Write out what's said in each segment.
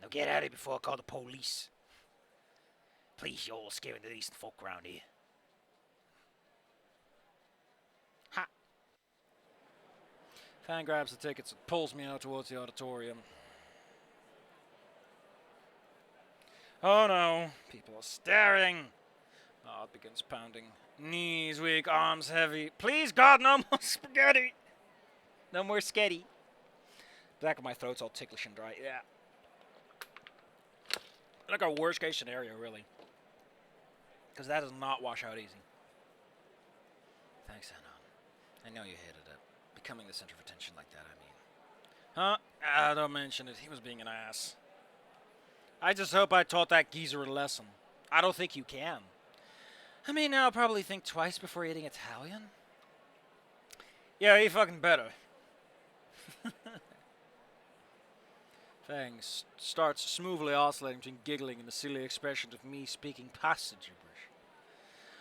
Now get out of here before I call the police. Please, you're all scaring the decent folk around here. Ha! Fang grabs the tickets and pulls me out towards the auditorium. Oh no, people are staring. Heart begins pounding. Knees weak, arms heavy. Please, God, no more spaghetti. No more sketty. The back of my throat's all ticklish and dry. Yeah. Like a worst case scenario, really. Because that does not wash out easy. Thanks, Anon. I know you hated it. Becoming the center of attention like that, I mean. Huh? Ah, don't mention it. He was being an ass. I just hope I taught that geezer a lesson. I don't think you can. I mean, now I'll probably think twice before eating Italian. Yeah, he fucking better. Fang starts smoothly oscillating between giggling and the silly expression of me speaking past the gibberish.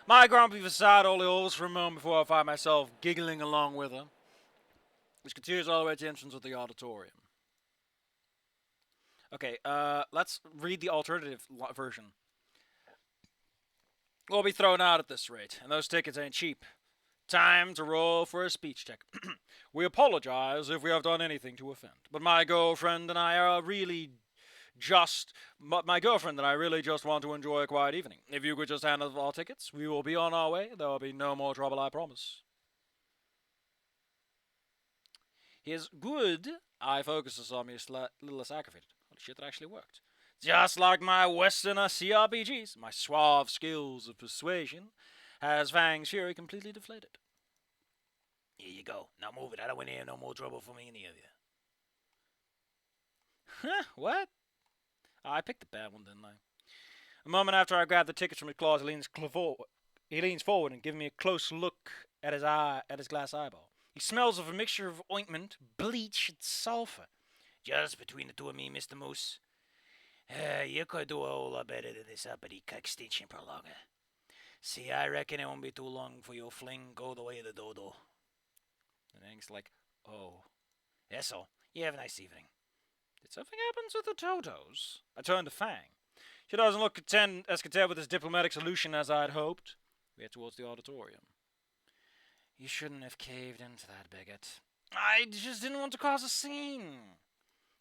My grumpy facade only holds for a moment before I find myself giggling along with her, which continues all the way to the entrance of the auditorium. Okay, let's read the alternative version. We'll be thrown out at this rate, and those tickets ain't cheap. Time to roll for a speech check. We apologize if we have done anything to offend, but my girlfriend and I really just want to enjoy a quiet evening. If you could just hand us our tickets, we will be on our way. There will be no more trouble, I promise. His good eye focuses on me a little less aggravated. Holy shit, that actually worked. Just like my Westerner CRPGs, my suave skills of persuasion has Fang's fury completely deflated. Here you go. Now move it. I don't want to hear no more trouble from any of you. Huh? What? I picked the bad one, didn't I? A moment after I grab the tickets from his claws, he leans forward and gives me a close look at his glass eyeball. He smells of a mixture of ointment, bleach, and sulfur. Just between the two of me, Mr. Moose, you could do a whole lot better than this uppity extinction prolonger. See, I reckon it won't be too long for your fling go the way of the dodo. And Hank's like, oh. That's all. You have a nice evening. Did something happen to the Totos? I turned to Fang. She doesn't look as content with this diplomatic solution as I'd hoped. We head towards the auditorium. You shouldn't have caved into that, bigot. I just didn't want to cause a scene.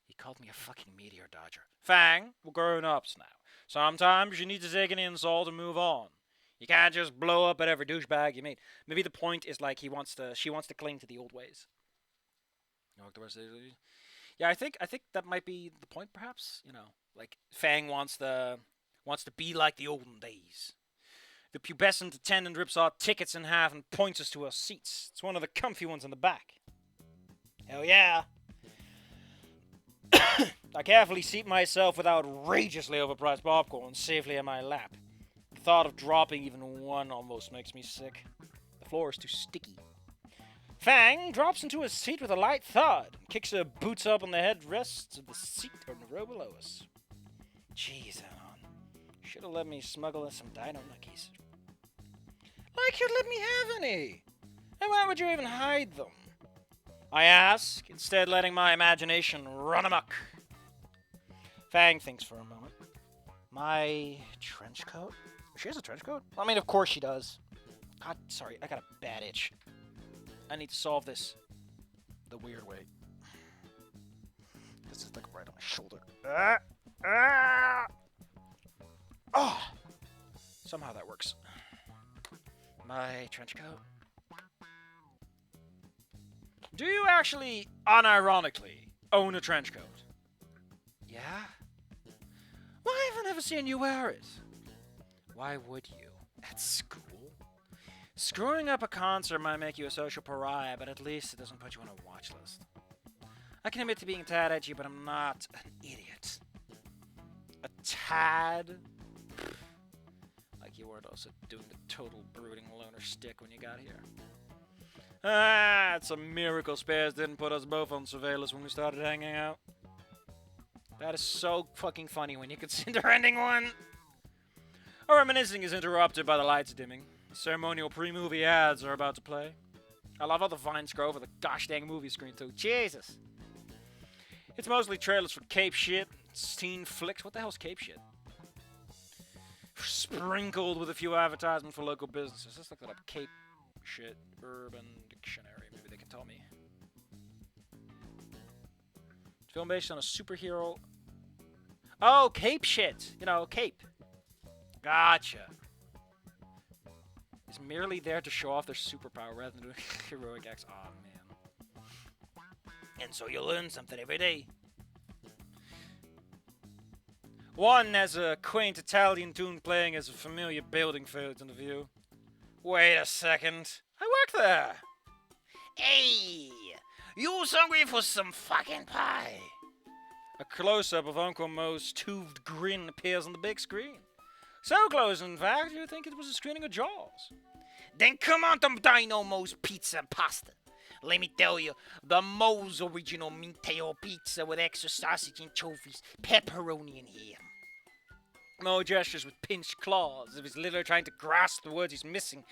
He called me a fucking meteor dodger. Fang, we're grown-ups now. Sometimes you need to take an insult and move on. You can't just blow up at every douchebag you meet. Maybe the point is like she wants to cling to the old ways. Yeah, I think that might be the point, perhaps. You know, like Fang wants to be like the olden days. The pubescent attendant rips our tickets in half and points us to our seats. It's one of the comfy ones in the back. Hell yeah! I carefully seat myself with outrageously overpriced popcorn safely in my lap. The thought of dropping even one almost makes me sick. The floor is too sticky. Fang drops into his seat with a light thud and kicks her boots up on the headrests of the seat on the row below us. Jeez, Anon. Should have let me smuggle in some Dino nuckies. Like you'd let me have any! And why would you even hide them? I ask, instead letting my imagination run amok. Fang thinks for a moment. My trench coat? She has a trench coat? I mean, of course she does. God, sorry, I got a bad itch. I need to solve this the weird way. This is like right on my shoulder. Oh! Somehow that works. My trench coat. Do you actually, unironically, own a trench coat? Yeah? Why have I never seen you wear it? Why would you? At school? Screwing up a concert might make you a social pariah, but at least it doesn't put you on a watch list. I can admit to being a tad edgy, but I'm not an idiot. A tad? Like you weren't also doing the total brooding loner stick when you got here. Ah, it's a miracle Spares didn't put us both on surveillance when we started hanging out. That is so fucking funny when you consider ending one. Our reminiscing is interrupted by the lights dimming. The ceremonial pre-movie ads are about to play. I love how the vines grow over the gosh dang movie screen too. Jesus. It's mostly trailers for cape shit, Teen flicks. What the hell's cape shit? Sprinkled with a few advertisements for local businesses. Let's look that up. Cape shit. Urban Dictionary. Maybe they can tell me. Film based on a superhero. Oh, cape shit. You know, cape. Gotcha. Is merely there to show off their superpower rather than doing heroic acts. Aw, man. And so you learn something every day. One has a quaint Italian tune playing as a familiar building fades into view. Wait a second. I work there. Hey, you's hungry for some fucking pie? A close-up of Uncle Moe's toothed grin appears on the big screen. So close, in fact, you'd think it was a screening of Jaws. Then come on to Dino Moe's Pizza and Pasta. Let me tell you, the Moe's original meat-tail pizza with extra sausage and anchovies, pepperoni and ham. Moe gestures with pinched claws, as if he's literally trying to grasp the words he's missing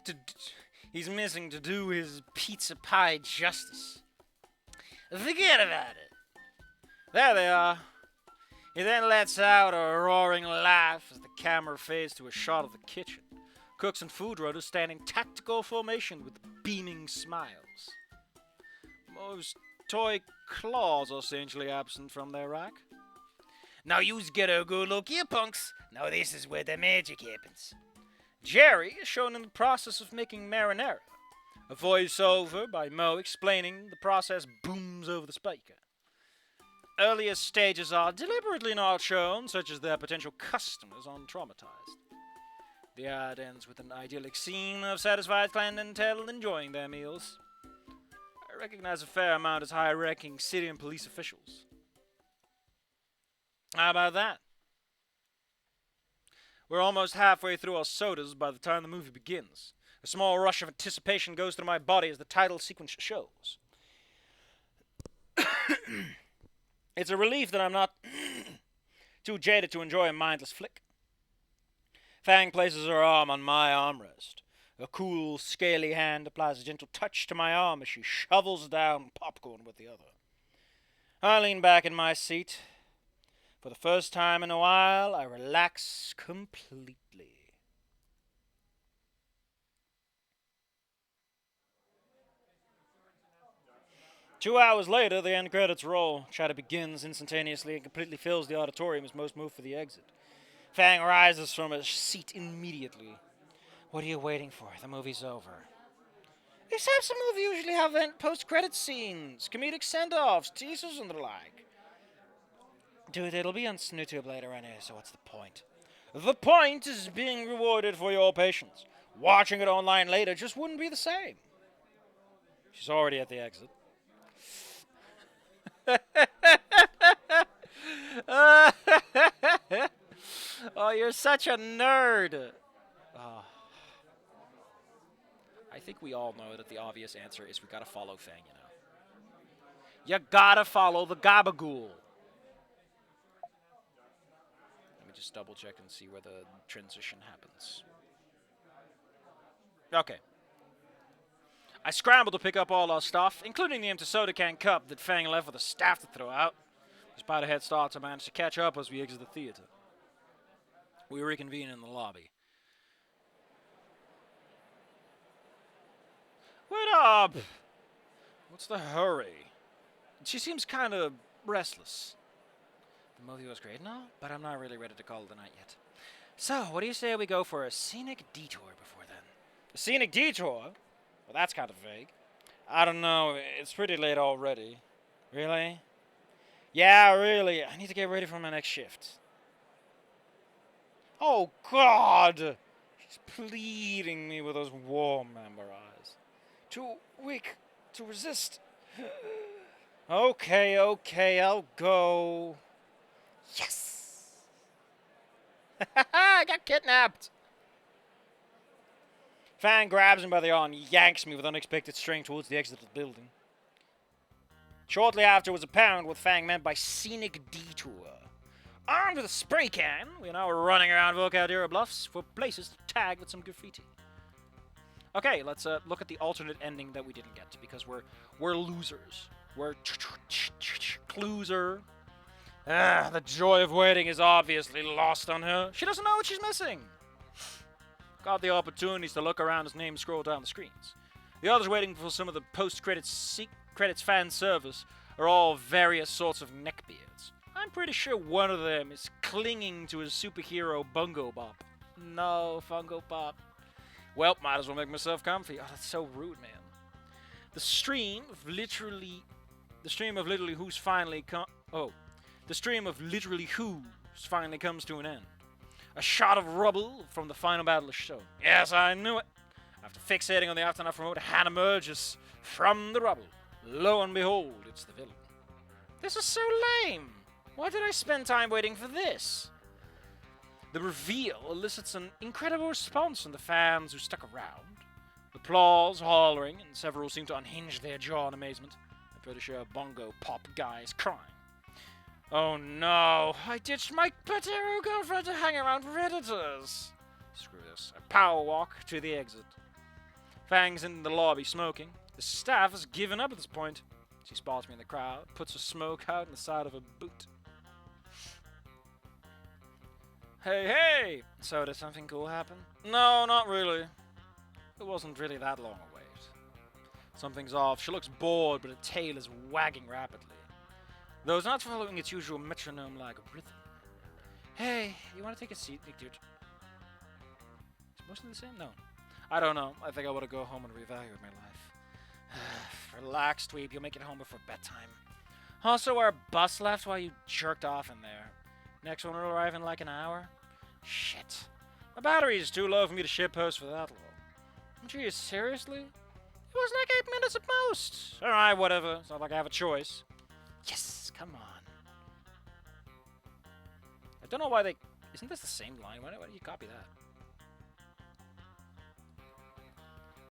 to do his pizza pie justice. Forget about it. There they are. He then lets out a roaring laugh as the camera fades to a shot of the kitchen. Cooks and food runners stand in tactical formation with beaming smiles. Moe's toy claws are strangely absent from their rack. Now yous get a good look here, punks. Now this is where the magic happens. Jerry is shown in the process of making marinara. A voiceover by Moe explaining the process booms over the speaker. Earlier stages are deliberately not shown, such as their potential customers untraumatized. The ad ends with an idyllic scene of satisfied clientele enjoying their meals. I recognize a fair amount as high-ranking city and police officials. How about that? We're almost halfway through our sodas by the time the movie begins. A small rush of anticipation goes through my body as the title sequence shows. It's a relief that I'm not too jaded to enjoy a mindless flick. Fang places her arm on my armrest. A cool, scaly hand applies a gentle touch to my arm as she shovels down popcorn with the other. I lean back in my seat. For the first time in a while, I relax completely. Two hours later, the end credits roll. Chatter begins instantaneously and completely fills the auditorium as most move for the exit. Fang rises from his seat immediately. What are you waiting for? The movie's over. These types of movies usually have post-credit scenes, comedic send-offs, teasers, and the like. Dude, it'll be on Snoot later anyway, so what's the point? The point is being rewarded for your patience. Watching it online later just wouldn't be the same. She's already at the exit. Oh, you're such a nerd. Oh. I think we all know that the obvious answer is we gotta follow Fang, you know. You gotta follow the gabagool. Let me just double check and see where the transition happens. Okay. I scrambled to pick up all our stuff, including the empty soda can cup that Fang left with a staff to throw out. Despite a head start, I managed to catch up as we exit the theater. We reconvene in the lobby. What up? What's the hurry? She seems kind of restless. The movie was great and all, but I'm not really ready to call it a night yet. So, what do you say we go for a scenic detour before then? A scenic detour? Well, that's kind of vague. I don't know. It's pretty late already. Really? Yeah, really. I need to get ready for my next shift. Oh, God! She's pleading me with those warm amber eyes. Too weak to resist. Okay, I'll go. Yes! I got kidnapped! Fang grabs him by the arm and yanks me with unexpected strength towards the exit of the building. Shortly after, it was apparent what Fang meant by scenic detour. Armed with a spray can, we are now running around Vocadera Bluffs for places to tag with some graffiti. Okay, let's look at the alternate ending that we didn't get, because we're losers. We're closer. The joy of waiting is obviously lost on her. She doesn't know what she's missing. Got the opportunities to look around as names scroll down the screens. The others waiting for some of the post-credits fan service are all various sorts of neckbeards. I'm pretty sure one of them is clinging to his superhero Bungo Bop. No, Fungo Pop. Well, might as well make myself comfy. Oh, that's so rude, man. The stream of literally who's finally comes to an end. A shot of rubble from the final battle is shown. Yes, I knew it. After fixating on the aftermath remote, Han emerges from the rubble. Lo and behold, it's the villain. This is so lame. Why did I spend time waiting for this? The reveal elicits an incredible response from the fans who stuck around. Applause, hollering, and several seem to unhinge their jaw in amazement. I'm pretty sure Bungo Pop guy is crying. Oh no, I ditched my potato girlfriend to hang around Redditors. Screw this. I power walk to the exit. Fang's in the lobby smoking. The staff has given up at this point. She spots me in the crowd, puts her smoke out in the side of her boot. Hey! So did something cool happen? No, not really. It wasn't really that long a wait. Something's off. She looks bored, but her tail is wagging rapidly. Though it's not following its usual metronome-like rhythm. Hey, you want to take a seat, dude? Is it mostly the same? No. I don't know. I think I want to go home and reevaluate my life. Relax, Dweeb. You'll make it home before bedtime. Also, our bus left while you jerked off in there. Next one will arrive in like an hour. Shit. My battery is too low for me to shitpost for that long. Geez, seriously? It was like 8 minutes at most. Alright, whatever. It's not like I have a choice. Yes, come on. I don't know why they... Isn't this the same line? Why do you copy that?